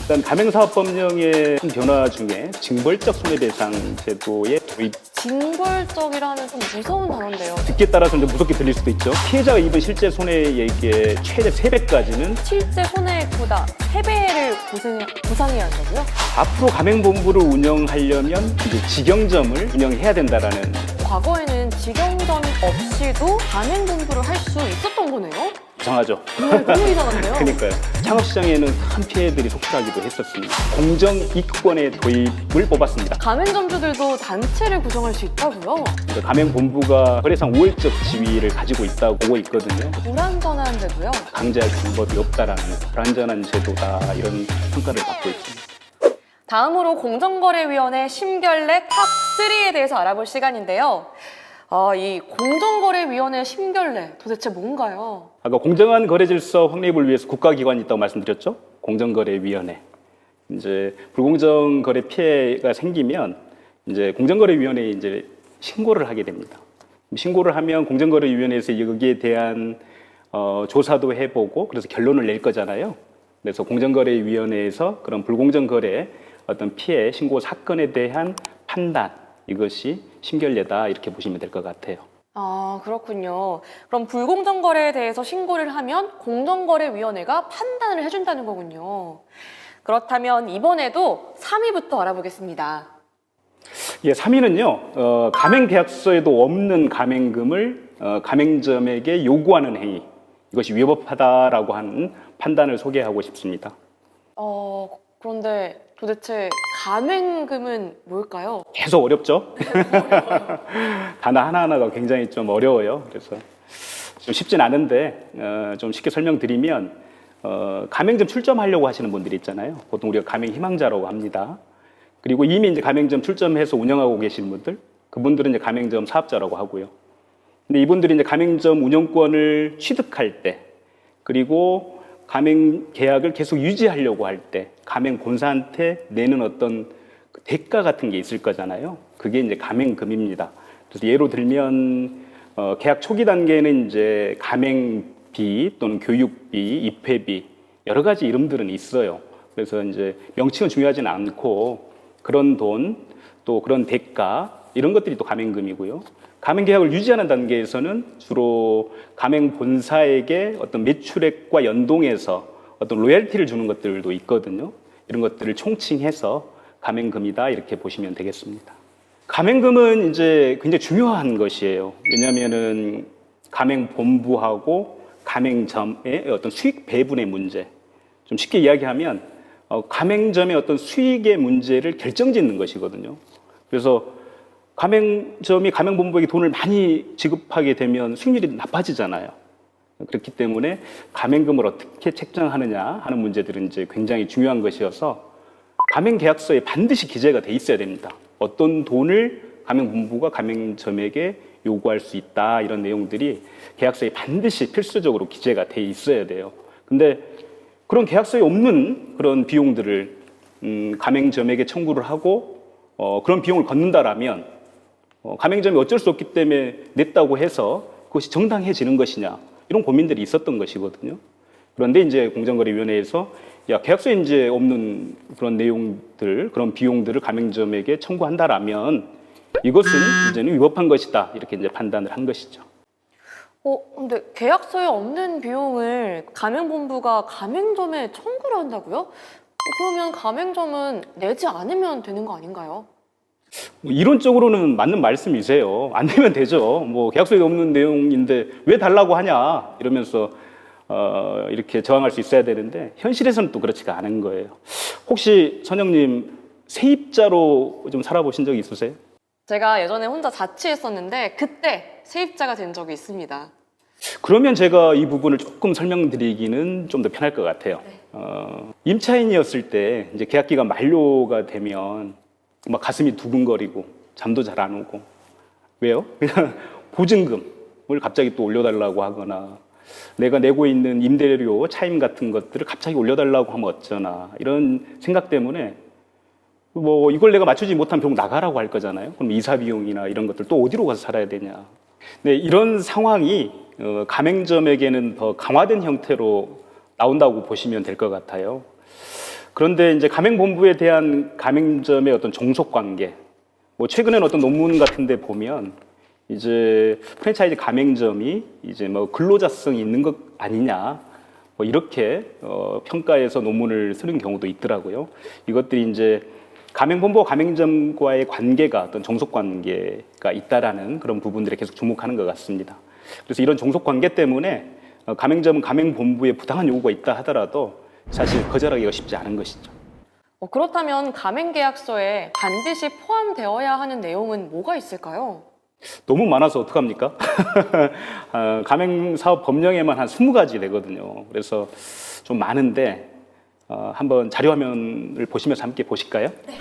일단 가맹사업법령의 큰 변화 중에 징벌적 손해배상 제도의 도입. 징벌적이라는 좀 무서운 단어인데요. 듣기에 따라서 이제 무섭게 들릴 수도 있죠. 피해자가 입은 실제 손해액의 최대 3배까지는 실제 손해액보다 3배를 보상해야 한다고요? 앞으로 가맹본부를 운영하려면 이제 직영점을 운영해야 된다라는. 과거에는 직영점 없이도 가맹본부를 할 수 있었던 거네요? 이상하죠. 너무 이상한데요? 그러니까요. 창업시장에는 큰 피해들이 속출하기도 했었습니다. 공정이권의 도입을 뽑았습니다. 가맹점주들도 단체를 구성할 수 있다고요? 그러니까 가맹본부가 거래상 우월적 지위를 가지고 있다고 보고 있거든요. 불안전한데도요? 강제할 방법이 없다라는 불안전한 제도다 이런 평가를 받고 있습니다. 다음으로 공정거래위원회 심결례 탑3에 대해서 알아볼 시간인데요. 이 공정거래위원회 심결례 도대체 뭔가요? 아까 공정한 거래 질서 확립을 위해서 국가기관이 있다고 말씀드렸죠? 공정거래위원회. 이제 불공정 거래 피해가 생기면 이제 공정거래위원회에 이제 신고를 하게 됩니다. 신고를 하면 공정거래위원회에서 여기에 대한 조사도 해보고 그래서 결론을 낼 거잖아요. 그래서 공정거래위원회에서 그런 불공정 거래 어떤 피해 신고 사건에 대한 판단, 이것이 심결례다 이렇게 보시면 될 것 같아요. 아, 그렇군요. 그럼 불공정 거래에 대해서 신고를 하면 공정거래위원회가 판단을 해준다는 거군요. 그렇다면 이번에도 3위부터 알아보겠습니다. 예, 3위는요. 가맹계약서에도 없는 가맹금을 가맹점에게 요구하는 행위. 이것이 위법하다라고 하는 판단을 소개하고 싶습니다. 그런데 도대체 가맹금은 뭘까요? 계속 어렵죠? 단어 하나하나가 굉장히 좀 어려워요. 그래서 좀 쉽진 않은데 좀 쉽게 설명드리면 가맹점 출점하려고 하시는 분들이 있잖아요. 보통 우리가 가맹 희망자라고 합니다. 그리고 이미 이제 가맹점 출점해서 운영하고 계시는 분들, 그분들은 이제 가맹점 사업자라고 하고요. 근데 이분들이 이제 가맹점 운영권을 취득할 때, 그리고 가맹 계약을 계속 유지하려고 할 때 가맹 본사한테 내는 어떤 그 대가 같은 게 있을 거잖아요. 그게 이제 가맹금입니다. 그래서 예로 들면 계약 초기 단계에는 이제 가맹비 또는 교육비, 입회비 여러 가지 이름들은 있어요. 그래서 이제 명칭은 중요하지는 않고 그런 돈 또 그런 대가 이런 것들이 또 가맹금이고요. 가맹 계약을 유지하는 단계에서는 주로 가맹 본사에게 어떤 매출액과 연동해서 어떤 로열티를 주는 것들도 있거든요. 이런 것들을 총칭해서 가맹금이다 이렇게 보시면 되겠습니다. 가맹금은 이제 굉장히 중요한 것이에요. 왜냐하면은 가맹 본부하고 가맹점의 어떤 수익 배분의 문제. 좀 쉽게 이야기하면 가맹점의 어떤 수익의 문제를 결정짓는 것이거든요. 그래서 가맹점이 가맹본부에게 돈을 많이 지급하게 되면 수익률이 나빠지잖아요. 그렇기 때문에 가맹금을 어떻게 책정하느냐 하는 문제들은 이제 굉장히 중요한 것이어서 가맹계약서에 반드시 기재가 돼 있어야 됩니다. 어떤 돈을 가맹본부가 가맹점에게 요구할 수 있다 이런 내용들이 계약서에 반드시 필수적으로 기재가 돼 있어야 돼요. 근데 그런 계약서에 없는 그런 비용들을 가맹점에게 청구를 하고 그런 비용을 걷는다라면 가맹점이 어쩔 수 없기 때문에 냈다고 해서 그것이 정당해지는 것이냐 이런 고민들이 있었던 것이거든요. 그런데 이제 공정거래위원회에서 계약서에 이제 없는 그런 내용들, 그런 비용들을 가맹점에게 청구한다라면 이것은 이제는 위법한 것이다 이렇게 이제 판단을 한 것이죠. 근데 계약서에 없는 비용을 가맹본부가 가맹점에 청구를 한다고요? 그러면 가맹점은 내지 않으면 되는 거 아닌가요? 이론적으로는 맞는 말씀이세요. 안 내면 되죠. 뭐 계약서에 없는 내용인데 왜 달라고 하냐 이러면서 이렇게 저항할 수 있어야 되는데 현실에서는 또 그렇지가 않은 거예요. 혹시 선영님 세입자로 좀 살아보신 적이 있으세요? 제가 예전에 혼자 자취했었는데 그때 세입자가 된 적이 있습니다. 그러면 제가 이 부분을 조금 설명드리기는 좀 더 편할 것 같아요. 임차인이었을 때 이제 계약 기간 만료가 되면 막 가슴이 두근거리고 잠도 잘 안 오고. 왜요? 그냥 보증금을 갑자기 또 올려달라고 하거나 내가 내고 있는 임대료 차임 같은 것들을 갑자기 올려달라고 하면 어쩌나 이런 생각 때문에 뭐 이걸 내가 맞추지 못하면 병 나가라고 할 거잖아요. 그럼 이사 비용이나 이런 것들 또 어디로 가서 살아야 되냐. 네, 이런 상황이 가맹점에게는 더 강화된 형태로 나온다고 보시면 될 것 같아요. 그런데 이제 가맹본부에 대한 가맹점의 어떤 종속 관계, 뭐 최근엔 어떤 논문 같은데 보면 이제 프랜차이즈 가맹점이 이제 뭐 근로자성이 있는 것 아니냐, 뭐 이렇게 평가해서 논문을 쓰는 경우도 있더라고요. 이것들이 이제 가맹본부와 가맹점과의 관계가 어떤 종속 관계가 있다라는 그런 부분들에 계속 주목하는 것 같습니다. 그래서 이런 종속 관계 때문에 가맹점은 가맹본부에 부당한 요구가 있다 하더라도 사실 거절하기가 쉽지 않은 것이죠. 그렇다면 가맹계약서에 반드시 포함되어야 하는 내용은 뭐가 있을까요? 너무 많아서 어떡합니까? 가맹사업 법령에만 한 20가지 되거든요. 그래서 좀 많은데 한번 자료화면을 보시면서 함께 보실까요? 네.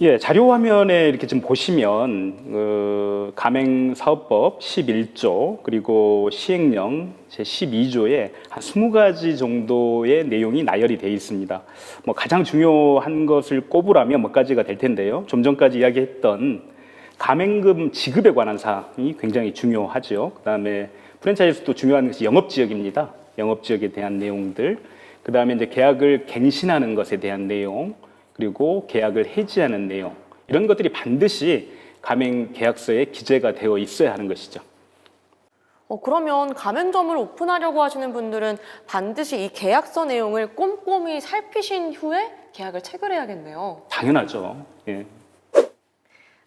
예, 자료화면에 이렇게 지금 보시면 가맹사업법 11조 그리고 시행령 제12조에 한 20가지 정도의 내용이 나열이 되어 있습니다. 뭐 가장 중요한 것을 꼽으라면 몇 가지가 될 텐데요. 좀 전까지 이야기했던 가맹금 지급에 관한 사항이 굉장히 중요하죠. 그다음에 프랜차이즈도 중요한 것이 영업지역입니다. 영업지역에 대한 내용들. 그다음에 이제 계약을 갱신하는 것에 대한 내용, 그리고 계약을 해지하는 내용, 이런 것들이 반드시 가맹 계약서에 기재가 되어 있어야 하는 것이죠. 그러면 가맹점을 오픈하려고 하시는 분들은 반드시 이 계약서 내용을 꼼꼼히 살피신 후에 계약을 체결해야겠네요. 당연하죠. 예.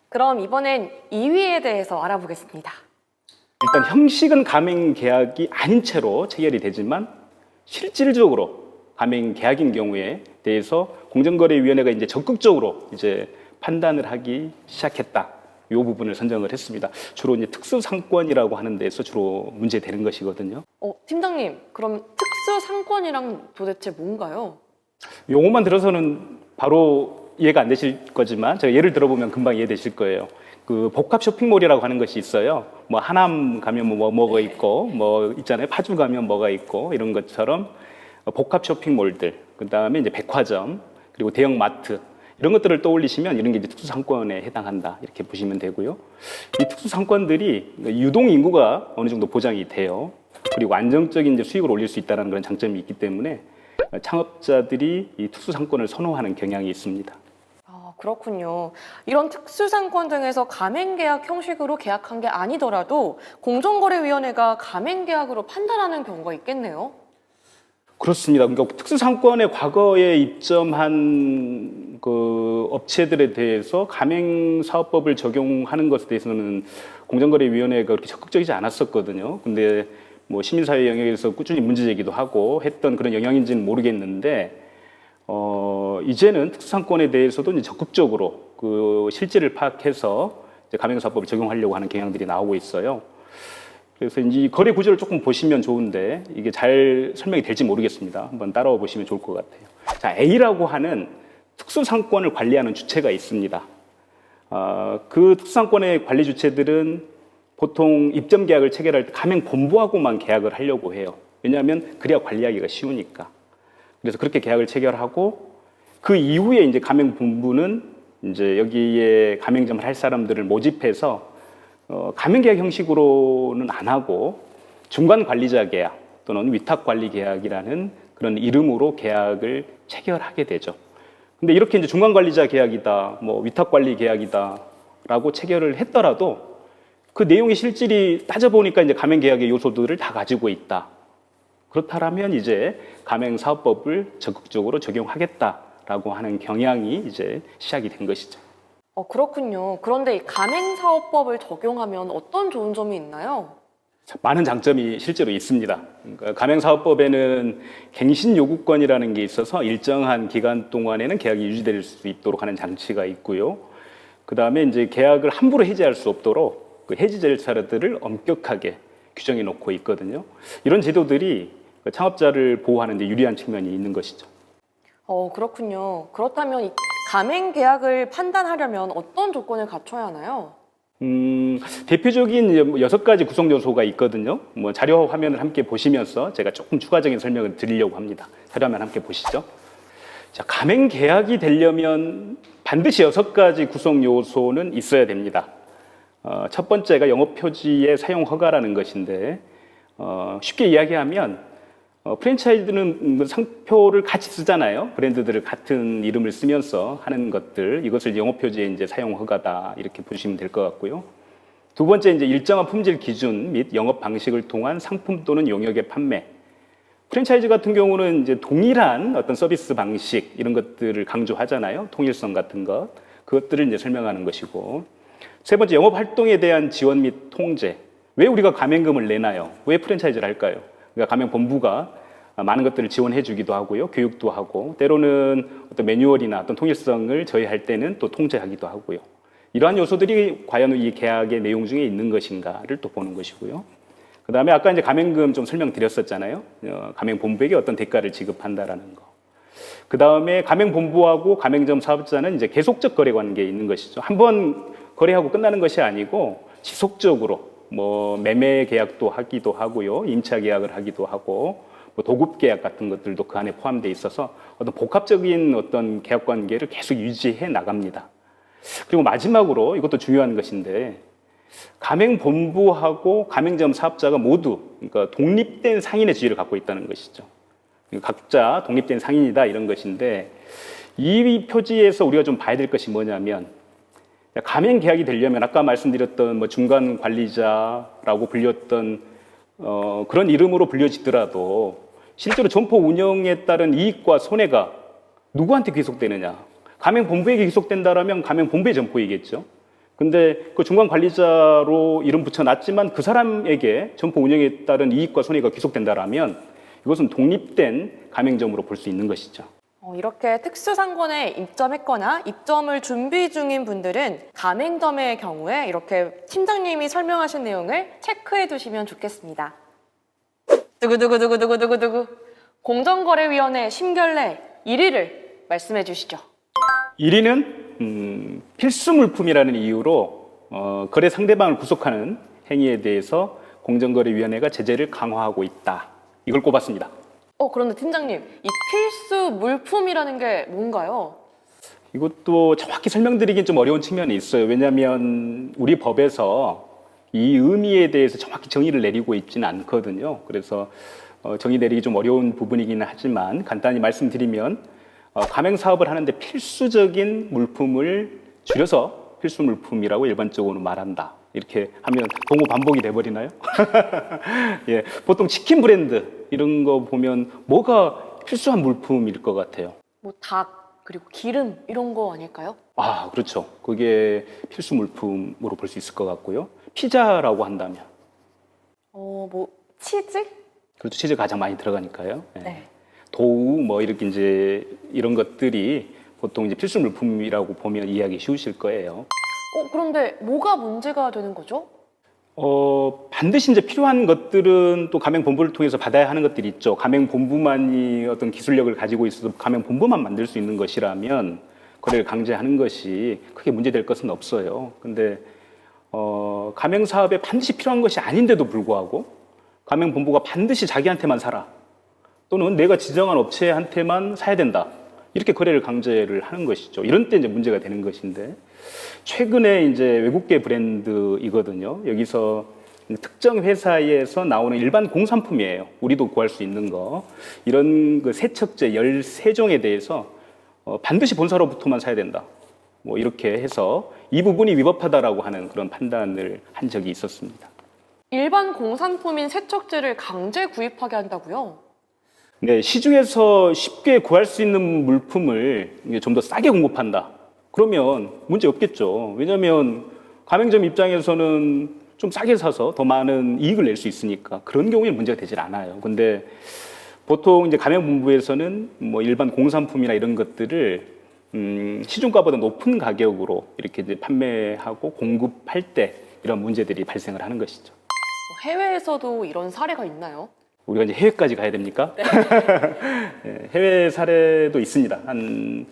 그럼 이번엔 2위에 대해서 알아보겠습니다. 일단 형식은 가맹 계약이 아닌 채로 체결이 되지만 실질적으로 가맹 계약인 경우에 대해서 공정거래위원회가 이제 적극적으로 이제 판단을 하기 시작했다. 이 부분을 선정을 했습니다. 주로 이제 특수상권이라고 하는 데서 주로 문제되는 것이거든요. 팀장님, 그럼 특수상권이랑 도대체 뭔가요? 용어만 들어서는 바로 이해가 안 되실 거지만 제가 예를 들어보면 금방 이해되실 거예요. 그 복합 쇼핑몰이라고 하는 것이 있어요. 뭐 하남 가면 뭐가 있고, 뭐 있잖아요. 파주 가면 뭐가 있고, 이런 것처럼 복합 쇼핑몰들, 그 다음에 이제 백화점, 그리고 대형 마트, 이런 것들을 떠올리시면 이런 게 이제 특수상권에 해당한다. 이렇게 보시면 되고요. 이 특수상권들이 유동 인구가 어느 정도 보장이 돼요. 그리고 안정적인 이제 수익을 올릴 수 있다는 그런 장점이 있기 때문에 창업자들이 이 특수상권을 선호하는 경향이 있습니다. 그렇군요. 이런 특수상권 등에서 가맹계약 형식으로 계약한 게 아니더라도 공정거래위원회가 가맹계약으로 판단하는 경우가 있겠네요. 그렇습니다. 그러니까 특수상권에 과거에 입점한 그 업체들에 대해서 가맹사업법을 적용하는 것에 대해서는 공정거래위원회가 그렇게 적극적이지 않았었거든요. 근데 뭐 시민사회 영역에서 꾸준히 문제 제기도 하고 했던 그런 영향인지는 모르겠는데 이제는 특수상권에 대해서도 이제 적극적으로 그 실질을 파악해서 이제 가맹사업법을 적용하려고 하는 경향들이 나오고 있어요. 그래서 이제 거래 구조를 조금 보시면 좋은데 이게 잘 설명이 될지 모르겠습니다. 한번 따라와 보시면 좋을 것 같아요. 자, A라고 하는 특수상권을 관리하는 주체가 있습니다. 그 특수상권의 관리 주체들은 보통 입점 계약을 체결할 때 가맹본부하고만 계약을 하려고 해요. 왜냐하면 그래야 관리하기가 쉬우니까. 그래서 그렇게 계약을 체결하고 그 이후에 이제 가맹본부는 이제 여기에 가맹점을 할 사람들을 모집해서 가맹계약 형식으로는 안 하고 중간 관리자 계약 또는 위탁 관리 계약이라는 그런 이름으로 계약을 체결하게 되죠. 근데 이렇게 이제 중간 관리자 계약이다, 뭐 위탁 관리 계약이다라고 체결을 했더라도 그 내용의 실질이 따져보니까 이제 가맹계약의 요소들을 다 가지고 있다. 그렇다면 이제 가맹사업법을 적극적으로 적용하겠다라고 하는 경향이 이제 시작이 된 것이죠. 그렇군요. 그런데 이 가맹사업법을 적용하면 어떤 좋은 점이 있나요? 많은 장점이 실제로 있습니다. 그러니까 가맹사업법에는 갱신요구권이라는 게 있어서 일정한 기간 동안에는 계약이 유지될 수 있도록 하는 장치가 있고요. 그 다음에 이제 계약을 함부로 해지할 수 없도록 그 해지 절차들을 엄격하게 규정해 놓고 있거든요. 이런 제도들이 창업자를 보호하는 데 유리한 측면이 있는 것이죠. 그렇군요. 그렇다면 이 가맹계약을 판단하려면 어떤 조건을 갖춰야 하나요? 대표적인 6가지 구성 요소가 있거든요. 뭐 자료 화면을 함께 보시면서 제가 조금 추가적인 설명을 드리려고 합니다. 자료 화면 함께 보시죠. 자, 가맹 계약이 되려면 반드시 6가지 구성 요소는 있어야 됩니다. 첫 번째가 영업 표지의 사용 허가라는 것인데 쉽게 이야기하면 프랜차이즈는 상표를 같이 쓰잖아요. 브랜드들을 같은 이름을 쓰면서 하는 것들, 이것을 영업 표지에 이제 사용 허가다 이렇게 보시면 될 것 같고요. 두 번째 이제 일정한 품질 기준 및 영업 방식을 통한 상품 또는 용역의 판매. 프랜차이즈 같은 경우는 이제 동일한 어떤 서비스 방식 이런 것들을 강조하잖아요. 통일성 같은 것, 그것들을 이제 설명하는 것이고. 세 번째 영업 활동에 대한 지원 및 통제. 왜 우리가 가맹금을 내나요? 왜 프랜차이즈를 할까요? 그러니까 가맹본부가 많은 것들을 지원해 주기도 하고요. 교육도 하고, 때로는 어떤 매뉴얼이나 어떤 통일성을 저해할 때는 또 통제하기도 하고요. 이러한 요소들이 과연 이 계약의 내용 중에 있는 것인가를 또 보는 것이고요. 그 다음에 아까 이제 가맹금 좀 설명드렸었잖아요. 가맹본부에게 어떤 대가를 지급한다라는 거. 그 다음에 가맹본부하고 가맹점 사업자는 이제 계속적 거래 관계에 있는 것이죠. 한번 거래하고 끝나는 것이 아니고 지속적으로 뭐 매매 계약도 하기도 하고요, 임차 계약을 하기도 하고, 뭐 도급 계약 같은 것들도 그 안에 포함되어 있어서 어떤 복합적인 어떤 계약 관계를 계속 유지해 나갑니다. 그리고 마지막으로 이것도 중요한 것인데, 가맹본부하고 가맹점 사업자가 모두 그러니까 독립된 상인의 지위를 갖고 있다는 것이죠. 각자 독립된 상인이다 이런 것인데, 이 표지에서 우리가 좀 봐야 될 것이 뭐냐면, 가맹 계약이 되려면 아까 말씀드렸던 뭐 중간 관리자라고 불렸던 그런 이름으로 불려지더라도 실제로 점포 운영에 따른 이익과 손해가 누구한테 귀속되느냐? 가맹 본부에게 귀속된다라면 가맹 본부의 점포이겠죠. 근데 그 중간 관리자로 이름 붙여놨지만 그 사람에게 점포 운영에 따른 이익과 손해가 귀속된다라면 이것은 독립된 가맹점으로 볼 수 있는 것이죠. 이렇게 특수상권에 입점했거나 입점을 준비 중인 분들은 가맹점의 경우에 이렇게 팀장님이 설명하신 내용을 체크해 두시면 좋겠습니다. 두구두구두구두구두구 공정거래위원회 심결래 1위를 말씀해 주시죠. 1위는 필수 물품이라는 이유로 거래 상대방을 구속하는 행위에 대해서 공정거래위원회가 제재를 강화하고 있다. 이걸 꼽았습니다. 그런데 팀장님, 이 필수 물품이라는 게 뭔가요? 이것도 정확히 설명드리긴 좀 어려운 측면이 있어요. 왜냐하면 우리 법에서 이 의미에 대해서 정확히 정의를 내리고 있지는 않거든요. 그래서 정의 내리기 좀 어려운 부분이기는 하지만 간단히 말씀드리면 가맹 사업을 하는데 필수적인 물품을 줄여서 필수 물품이라고 일반적으로 말한다. 이렇게 하면 동호 반복이 돼버리나요? 예, 보통 치킨 브랜드 이런 거 보면 뭐가 필수한 물품일 것 같아요? 뭐 닭, 그리고 기름 이런 거 아닐까요? 아, 그렇죠. 그게 필수 물품으로 볼 수 있을 것 같고요. 피자라고 한다면? 뭐 치즈? 그렇죠. 치즈 가장 많이 들어가니까요. 예. 네. 도우 뭐 이렇게 이제 이런 것들이 보통 이제 필수 물품이라고 보면 이해하기 쉬우실 거예요. 그런데 뭐가 문제가 되는 거죠? 반드시 이제 필요한 것들은 또 가맹본부를 통해서 받아야 하는 것들이 있죠. 가맹본부만이 어떤 기술력을 가지고 있어서 가맹본부만 만들 수 있는 것이라면 거래를 강제하는 것이 크게 문제될 것은 없어요. 근데 가맹사업에 반드시 필요한 것이 아닌데도 불구하고 가맹본부가 반드시 자기한테만 사라, 또는 내가 지정한 업체한테만 사야 된다, 이렇게 거래를 강제를 하는 것이죠. 이런 때 이제 문제가 되는 것인데, 최근에 이제 외국계 브랜드이거든요. 여기서 특정 회사에서 나오는 일반 공산품이에요. 우리도 구할 수 있는 거. 이런 그 세척제 13종에 대해서 반드시 본사로부터만 사야 된다. 뭐 이렇게 해서 이 부분이 위법하다라고 하는 그런 판단을 한 적이 있었습니다. 일반 공산품인 세척제를 강제 구입하게 한다고요? 네, 시중에서 쉽게 구할 수 있는 물품을 좀 더 싸게 공급한다. 그러면 문제 없겠죠. 왜냐하면 가맹점 입장에서는 좀 싸게 사서 더 많은 이익을 낼 수 있으니까 그런 경우에는 문제가 되질 않아요. 근데 보통 이제 가맹본부에서는 뭐 일반 공산품이나 이런 것들을 시중가보다 높은 가격으로 이렇게 이제 판매하고 공급할 때 이런 문제들이 발생을 하는 것이죠. 해외에서도 이런 사례가 있나요? 우리가 이제 해외까지 가야 됩니까? 네, 해외 사례도 있습니다. 한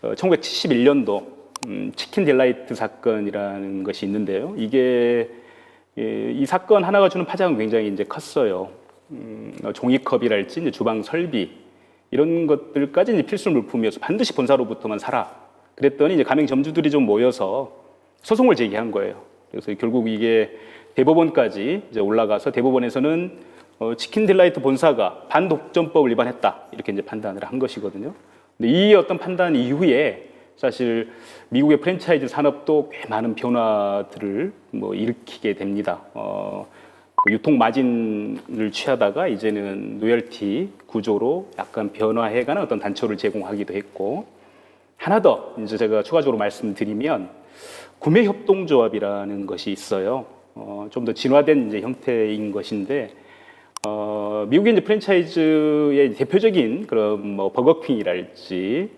1971년도 치킨 딜라이트 사건이라는 것이 있는데요. 이게 이 사건 하나가 주는 파장은 굉장히 이제 컸어요. 종이컵이랄지 이제 주방 설비 이런 것들까지 이제 필수 물품이어서 반드시 본사로부터만 사라. 그랬더니 이제 가맹점주들이 좀 모여서 소송을 제기한 거예요. 그래서 결국 이게 대법원까지 이제 올라가서 대법원에서는 치킨 딜라이트 본사가 반독점법을 위반했다 이렇게 이제 판단을 한 것이거든요. 근데 이 어떤 판단 이후에 사실 미국의 프랜차이즈 산업도 꽤 많은 변화들을 일으키게 됩니다. 유통 마진을 취하다가 이제는 로열티 구조로 약간 변화해가는 어떤 단초를 제공하기도 했고, 하나 더 이제 제가 추가적으로 말씀드리면 구매 협동조합이라는 것이 있어요. 좀 더 진화된 이제 형태인 것인데, 미국의 이제 프랜차이즈의 대표적인 그런 버거킹이랄지,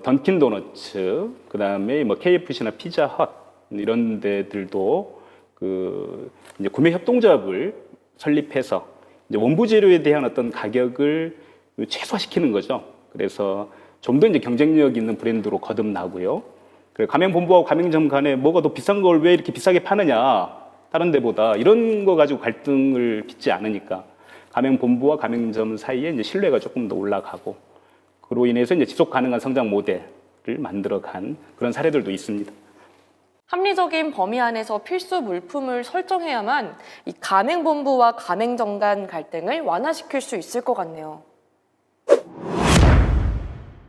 던킨 도너츠, 그 다음에 KFC나 피자헛 이런 데들도 이제 구매 협동조합을 설립해서 이제 원부 재료에 대한 어떤 가격을 최소화시키는 거죠. 그래서 좀 더 이제 경쟁력 있는 브랜드로 거듭나고요. 가맹본부하고 가맹점 간에 뭐가 더 비싼 걸 왜 이렇게 비싸게 파느냐, 다른 데보다 이런 거 가지고 갈등을 빚지 않으니까 가맹본부와 가맹점 사이에 이제 신뢰가 조금 더 올라가고, 그로 인해서 이제 지속 가능한 성장 모델을 만들어간 그런 사례들도 있습니다. 합리적인 범위 안에서 필수 물품을 설정해야만 이 가맹본부와 가맹점 간 갈등을 완화시킬 수 있을 것 같네요.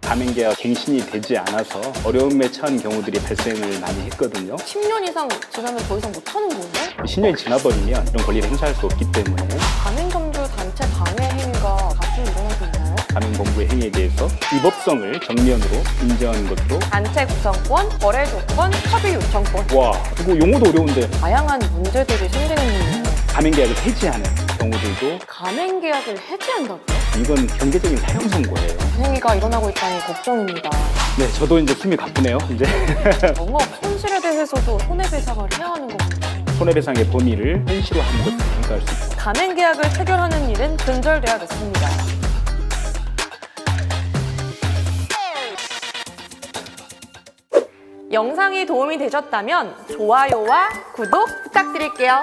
가맹계가 갱신이 되지 않아서 어려움에 처한 경우들이 발생을 많이 했거든요. 10년 이상 지나면 더 이상 못하는 건데? 10년이 지나버리면 이런 권리를 행사할 수 없기 때문에 가맹점주 단체 방해 행위가 가끔 일어나고 있나요? 가맹본부의 행위에 대해서 위법성을 정면으로 인정하는 것도. 단체 구성권, 거래 조건, 협의 요청권. 와, 이거 용어도 어려운데. 다양한 문제들이 생기는군요. 가맹계약을 해지하는 경우들도. 가맹계약을 해지한다고요? 이건 경제적인 사형 선고예요. 행위가 일어나고 있다니 걱정입니다. 네, 저도 이제 숨이 가쁘네요. 이제 영업 손실에 대해서도 손해배상을 해야 하는 거군요. 손해배상의 범위를 현실화하는 것을 평가할 수 있습니다. 가맹계약을 체결하는 일은 근절돼야겠습니다. 영상이 도움이 되셨다면 좋아요와 구독 부탁드릴게요.